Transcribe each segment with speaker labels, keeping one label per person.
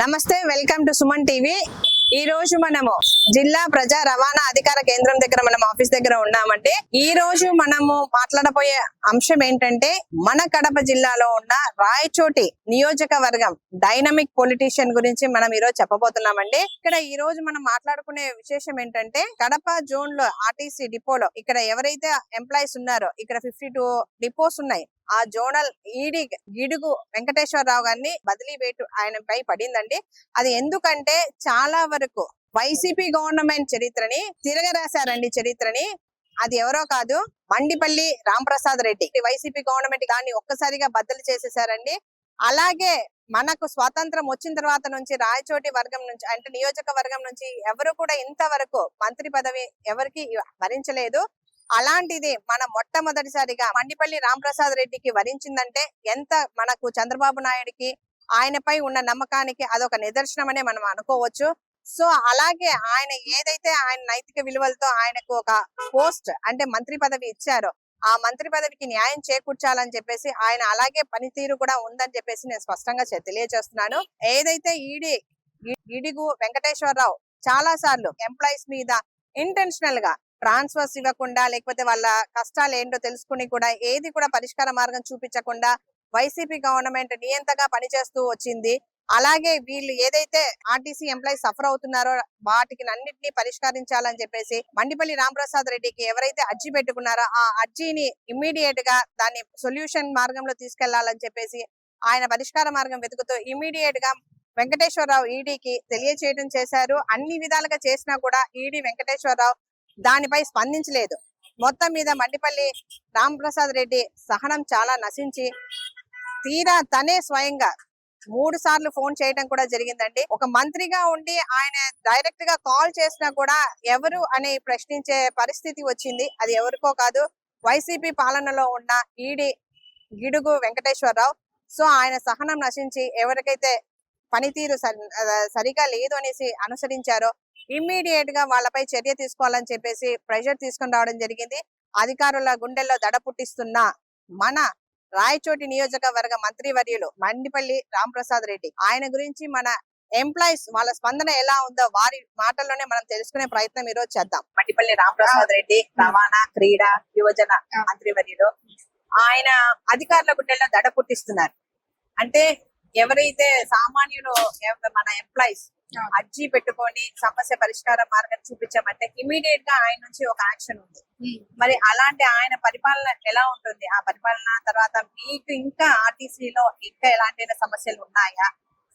Speaker 1: నమస్తే, welcome to Suman TV. ఈ రోజు మనము జిల్లా ప్రజా రవాణా అధికార కేంద్రం దగ్గర మనం ఆఫీస్ దగ్గర ఉన్నామంటే ఈ రోజు మనము మాట్లాడబోయే అంశం ఏంటంటే మన కడప జిల్లాలో ఉన్న రాయచోటి నియోజకవర్గం డైనమిక్ పొలిటీషియన్ గురించి మనం ఈ రోజు చెప్పబోతున్నామండి. ఇక్కడ ఈ రోజు మనం మాట్లాడుకునే విశేషం ఏంటంటే కడప జోన్ లో ఆర్టీసీ డిపోలో ఇక్కడ ఎవరైతే ఎంప్లాయీస్ ఉన్నారో ఇక్కడ 52 డిపోస్ ఉన్నాయి. ఆ జోనల్ ఈడీ గిడుగు వెంకటేశ్వరరావు గారిని బదిలీ వేటు ఆయనపై పడిందండి. అది ఎందుకంటే చాలా వరకు వైసీపీ గవర్నమెంట్ చరిత్రని తిరగరాశారండి. చరిత్రని అది ఎవరో కాదు, మండిపల్లి రాంప్రసాద్ రెడ్డి. వైసీపీ గవర్నమెంట్ దాన్ని ఒక్కసారిగా బద్దలు చేసేసారండి. అలాగే మనకు స్వాతంత్రం వచ్చిన తర్వాత నుంచి రాయచోటి వర్గం నుంచి అంటే నియోజకవర్గం నుంచి ఎవరు కూడా ఇంతవరకు మంత్రి పదవి ఎవరికి వరించలేదు. అలాంటిది మన మొట్టమొదటిసారిగా మండిపల్లి రాంప్రసాద్ రెడ్డికి వరించిందంటే ఎంత మనకు చంద్రబాబు నాయుడికి ఆయనపై ఉన్న నమ్మకానికి అదొక నిదర్శనమనే మనం అనుకోవచ్చు. సో అలాగే ఆయన ఏదైతే ఆయన నైతిక విలువలతో ఆయనకు ఒక పోస్ట్ అంటే మంత్రి పదవి ఇచ్చారో ఆ మంత్రి పదవికి న్యాయం చేకూర్చాలని చెప్పేసి ఆయన అలాగే పనితీరు కూడా ఉందని చెప్పేసి నేను స్పష్టంగా తెలియజేస్తున్నాను. ఏదైతే ఈడిగు వెంకటేశ్వరరావు చాలా సార్లు ఎంప్లాయీస్ మీద ఇంటెన్షనల్ గా ట్రాన్స్ఫర్స్ ఇవ్వకుండా లేకపోతే వాళ్ళ కష్టాలు ఏంటో తెలుసుకుని కూడా ఏది కూడా పరిష్కార మార్గం చూపించకుండా వైసీపీ గవర్నమెంట్ నియంతగా పనిచేస్తూ వచ్చింది. అలాగే వీళ్ళు ఏదైతే ఆర్టీసీ ఎంప్లాయీస్ సఫర్ అవుతున్నారో వాటికి అన్నింటినీ పరిష్కరించాలని చెప్పేసి మండిపల్లి రాంప్రసాద్ రెడ్డికి ఎవరైతే అర్జీ పెట్టుకున్నారో ఆ అర్జీని ఇమ్మీడియట్ గా దాన్ని సొల్యూషన్ మార్గంలో తీసుకెళ్లాలని చెప్పేసి ఆయన పరిష్కార మార్గం వెతుకుతూ ఇమ్మీడియట్ గా వెంకటేశ్వరరావు ఈడీకి తెలియచేయడం చేశారు. అన్ని విధాలుగా చేసినా కూడా ఈడీ వెంకటేశ్వరరావు దానిపై స్పందించలేదు. మొత్తం మీద మండిపల్లి రాంప్రసాద్ రెడ్డి సహనం చాలా నశించి తీరా తనే స్వయంగా 3 సార్లు ఫోన్ చేయడం కూడా జరిగిందండి. ఒక మంత్రిగా ఉండి ఆయన డైరెక్ట్ గా కాల్ చేసినా కూడా ఎవరు అని ప్రశ్నించే పరిస్థితి వచ్చింది. అది ఎవరికో కాదు, వైసీపీ పాలనలో ఉన్న ఈడీ గిడుగు వెంకటేశ్వరరావు. సో ఆయన సహనం నశించి ఎవరికైతే పనితీరు సరిగా లేదు అనేసి అనుసరించారో ఇమ్మీడియట్ గా వాళ్ళపై చర్య తీసుకోవాలని చెప్పేసి ప్రెషర్ తీసుకొని రావడం జరిగింది. అధికారుల గుండెల్లో దడ పుట్టిస్తున్న మన రాయచోటి నియోజకవర్గ మంత్రివర్యులు మండిపల్లి రాంప్రసాద్ రెడ్డి ఆయన గురించి మన ఎంప్లాయీస్ వాళ్ళ స్పందన ఎలా ఉందో వారి మాటల్లోనే మనం తెలుసుకునే ప్రయత్నం ఈ రోజు చేద్దాం. మండిపల్లి రాంప్రసాద్ రెడ్డి రవాణా క్రీడా యువజన మంత్రివర్యులు ఆయన అధికారుల గుండెల్లో దడ పుట్టిస్తున్నారు. అంటే ఎవరైతే సామాన్యులు మన ఎంప్లాయీస్ అర్జీ పెట్టుకొని సమస్య పరిష్కార మార్గం చూపించామంటే ఇమీడియట్ గా ఆయన నుంచి ఒక యాక్షన్ ఉంది. మరి అలాంటి ఆయన పరిపాలన ఎలా ఉంటుంది? ఆ పరిపాలన తర్వాత మీకు ఇంకా ఆర్టీసీలో ఇంకా ఎలాంటి సమస్యలు ఉన్నాయా?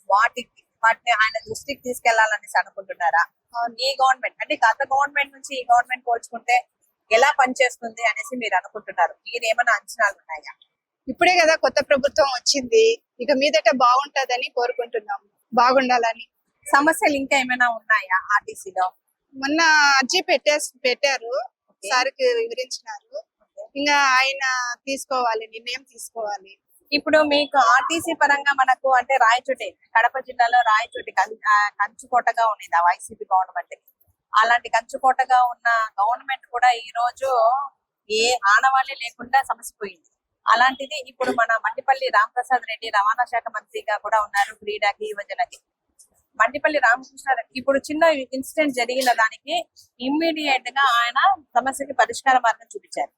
Speaker 1: వాటిని ఆయన దృష్టికి తీసుకెళ్లాలనేసి అనుకుంటున్నారా? ఈ గవర్నమెంట్ అంటే గత గవర్నమెంట్ నుంచి ఈ గవర్నమెంట్ పోల్చుకుంటే ఎలా పనిచేస్తుంది అనేసి మీరు అనుకుంటున్నారు? మీరు ఏమైనా అంచనాలు ఉన్నాయా?
Speaker 2: ఇప్పుడే కదా కొత్త ప్రభుత్వం వచ్చింది, ఇక మీదట బాగుంటదని కోరుకుంటున్నాము, బాగుండాలని.
Speaker 1: సమస్యలు ఇంకా ఏమైనా ఉన్నాయా ఆర్టీసీలో?
Speaker 2: మొన్న అర్జీ పెట్టారు, సార్కి వివరించినారు. ఇంకా ఆయన నిర్ణయం తీసుకోవాలి.
Speaker 1: ఇప్పుడు మీకు ఆర్టీసీ పరంగా మనకు అంటే రాయచోటి కడప జిల్లాలో రాయచోటి కంచుకోటగా ఉండేది ఆ వైసీపీ గవర్నమెంట్. అలాంటి కంచుకోటగా ఉన్న గవర్నమెంట్ కూడా ఈ రోజు ఏ ఆనవాళ్ళే లేకుండా సమసిపోయింది. అలాంటిది ఇప్పుడు మన మండిపల్లి రాంప్రసాద్ రెడ్డి రవాణా శాఖ మంత్రిగా కూడా ఉన్నారు, క్రీడాకి యువజనకి. మండిపల్లి రామకృష్ణారెడ్డి ఇప్పుడు చిన్న ఇన్సిడెంట్ జరిగిన దానికి ఇమ్మీడియట్ గా ఆయన సమస్యకి పరిష్కార మార్గం చూపించారు.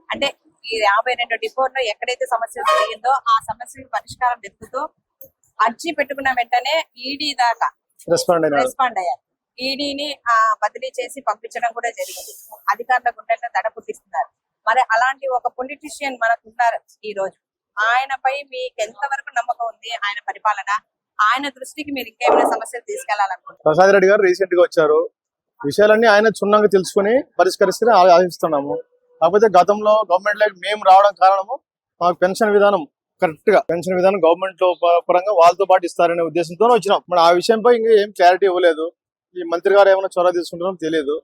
Speaker 1: అంటే ఈ 52 డిపోల్లో ఎక్కడైతే సమస్య జరిగిందో ఆ సమస్యకి పరిష్కారం వెతుకుతూ అర్జీ పెట్టుకున్న వెంటనే ఈడీ దాకా రెస్పాండ్ అయ్యారు. ఈడీని బదిలీ చేసి పంపించడం కూడా జరిగింది. అధికారుల గుండెల్లో దడ పుట్టిస్తున్నారు. మరి అలాంటి ఒక పొలిటీషియన్ మనకు ఉన్నారు ఈ రోజు. ఆయనపై మీకు ఎంతవరకు నమ్మకం ఉంది? ఆయన పరిపాలన ఆయన దృష్టికి మీరు ఇంకేమైనా సమస్యలు తీసుకెళ్లాలనుకుంటున్నారు?
Speaker 3: ప్రసాద్ రెడ్డి గారు రీసెంట్ గా వచ్చారు, విషయాలన్నీ ఆయన క్షుణ్ణంగా తెలుసుకుని పరిష్కరిస్తే ఆశిస్తున్నాము. కాకపోతే గతంలో గవర్నమెంట్ లైక్ మేము రావడం కారణము మాకు పెన్షన్ విధానం పెన్షన్ విధానం గవర్నమెంట్ లో పరంగా వాళ్ళతో పాటు ఇస్తారనే ఉద్దేశంతో వచ్చినాం. మరి ఆ విషయంపై ఇంకా ఏం క్లారిటీ ఇవ్వలేదు. ఈ మంత్రి గారు ఏమైనా చొరవ తీసుకుంటారో తెలియదు.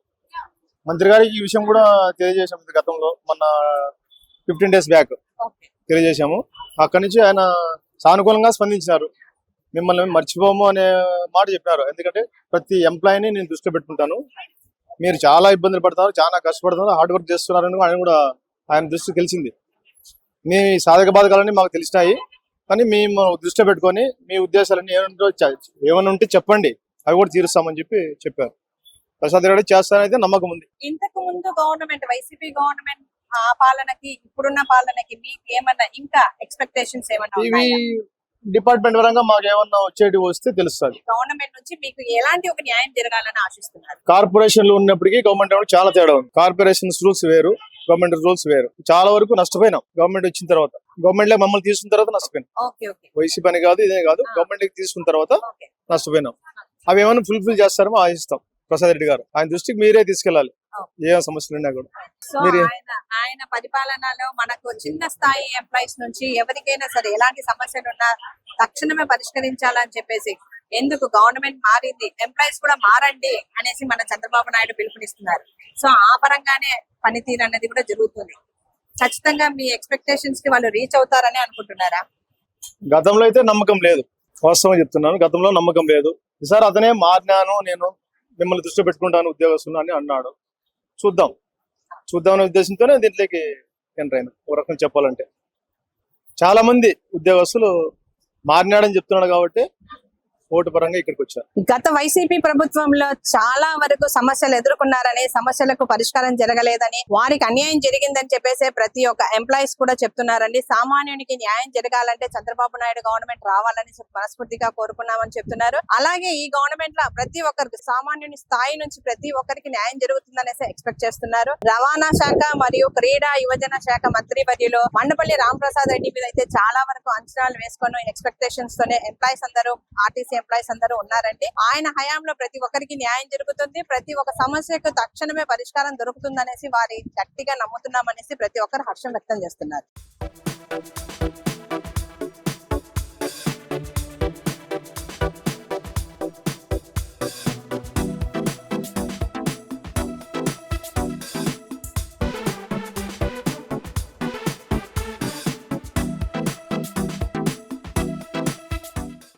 Speaker 3: మంత్రి గారికి ఈ విషయం కూడా తెలియజేసాము. గతంలో మొన్న 15 days బ్యాక్ తెలియజేశాము. అక్కడి నుంచి ఆయన సానుకూలంగా స్పందించినారు. మిమ్మల్ని మర్చిపోము అనే మాట చెప్పినారు. ఎందుకంటే ప్రతి ఎంప్లాయీని నేను దృష్టిలో పెట్టుకుంటాను, మీరు చాలా ఇబ్బందులు పడతారు, చాలా కష్టపడుతున్నారు, హార్డ్ వర్క్ చేస్తున్నారని ఆయన కూడా ఆయన దృష్టికి తెలిసింది. మీ సాధక బాధకాలన్నీ మాకు తెలిసినాయి, కానీ మేము దృష్టిలో పెట్టుకొని మీ ఉద్దేశాలన్నీ ఏమైనా ఉంటే చెప్పండి, అవి కూడా తీరుస్తామని చెప్పారు. ప్రసాద్ రెడ్డి చేస్తానైతే నమ్మకం ఉంది.
Speaker 1: ఇంతకు ముందు గవర్నమెంట్ వైసీపీ గవర్నమెంట్ ఆ పాలనకి ఇప్పుడున్న పాలనకి మీకు ఏమన్నా ఇంకా ఎక్స్పెక్టేషన్స్ ఏమన్నా
Speaker 3: ఇవి
Speaker 1: ఉన్నాయా?
Speaker 3: డిపార్ట్మెంట్ పరంగా మాకు ఏమన్నా వచ్చేటి వస్తే తెలుస్తుంది.
Speaker 1: గవర్నమెంట్ నుంచి మీకు ఎలాంటి ఒక న్యాయం జరగాలని ఆశిస్తున్నారు?
Speaker 3: కార్పొరేషన్ లో ఉన్నప్పటికీ గవర్నమెంట్ చాలా తేడా ఉంది. కార్పొరేషన్స్ రూల్స్ వేరు, గవర్నమెంట్ రూల్స్ వేరు. చాలా వరకు నష్టపోయినాం గవర్నమెంట్ వచ్చిన తర్వాత. గవర్నమెంట్ లో మమ్మల్ని తీసుకున్న తర్వాత నష్టపోయినాం.
Speaker 1: ఓకే ఓకే
Speaker 3: వైసీపీ అని కాదు, ఇదే కాదు, గవర్నమెంట్ లోకి తీసుకున్న తర్వాత
Speaker 1: ఓకే.
Speaker 3: నష్టపోయినాం. అవి ఏమైనా ఫుల్ఫిల్ చేస్తారో ఆశిస్తాం. ప్రసాద్ రెడ్డి గారు ఆయన దృష్టికి మీరే తీసుకెళ్ళాలి, ఏ సమస్యలు ఉన్నా కూడా.
Speaker 1: సో
Speaker 3: మీరే-
Speaker 1: ఆయన పరిపాలనలో మనకు చిన్న స్థాయి ఎంప్లాయీస్ నుంచి ఎవరికైనా సరే ఎలాంటి సమస్యలు ఉన్నా తక్షణమే పరిష్కరించాలని చెప్పేసి ఎందుకు గవర్నమెంట్ మారింది, ఎంప్లాయీస్ కూడా మారండి అనేసి మన చంద్రబాబు నాయుడు పిలుపునిస్తున్నారు. సో ఆ పరంగానే పనితీరు అనేది కూడా జరుగుతుంది. ఖచ్చితంగా మీ ఎక్స్పెక్టేషన్స్ కి వాళ్ళు రీచ్ అవుతారని అనుకుంటున్నారా?
Speaker 3: గతంలో అయితే నమ్మకం లేదు, వాస్తవం చెప్తున్నాను. గతంలో నమ్మకం లేదు. ఈసారి అతనే మారినాను, నేను మిమ్మల్ని దృష్టి పెట్టుకుంటాను ఉద్యోగస్తులు అని అన్నాడు. చూద్దాం అనే ఉద్దేశంతోనే దీంట్లోకి ఎంటర్ అయినా. ఒక రకం చెప్పాలంటే చాలా మంది ఉద్యోగస్తులు మారినాడని చెప్తున్నాడు కాబట్టి ఓటు పరంగా ఇక్కడికి వచ్చారు.
Speaker 1: గత వైసీపీ ప్రభుత్వంలో చాలా వరకు సమస్యలు ఎదుర్కొన్నారని, సమస్యలకు పరిష్కారం జరగలేదని, వారికి అన్యాయం జరిగిందని చెప్పేసి ప్రతి ఒక్క ఎంప్లాయీస్ కూడా చెప్తున్నారండి. సామాన్యునికి న్యాయం జరగాలంటే చంద్రబాబు నాయుడు గవర్నమెంట్ రావాలని మనస్ఫూర్తిగా కోరుకున్నామని చెప్తున్నారు. అలాగే ఈ గవర్నమెంట్ లో ప్రతి ఒక్కరికి సామాన్యుని స్థాయి నుంచి ప్రతి ఒక్కరికి న్యాయం జరుగుతుందనేసి ఎక్స్పెక్ట్ చేస్తున్నారు. రవాణా శాఖ మరియు క్రీడా యువజన శాఖ మంత్రి వర్యులు మండపల్లి రాంప్రసాద్ రెడ్డి మీద అయితే చాలా వరకు అంచనాలు వేసుకొని ఎక్స్పెక్టేషన్స్ తోనే ఎంప్లాయీస్ అందరూ, ఆర్టీసీ ఎంప్లాయీస్ అందరూ ఉన్నారండి. ఆయన హయాంలో ప్రతి ఒక్కరికి న్యాయం జరుగుతుంది, ప్రతి ఒక్క సమస్యకు తక్షణమే పరిష్కారం దొరుకుతుందనేసి వారి గట్టిగా నమ్ముతున్నామనేసి ప్రతి ఒక్కరు హర్షం వ్యక్తం చేస్తున్నారు.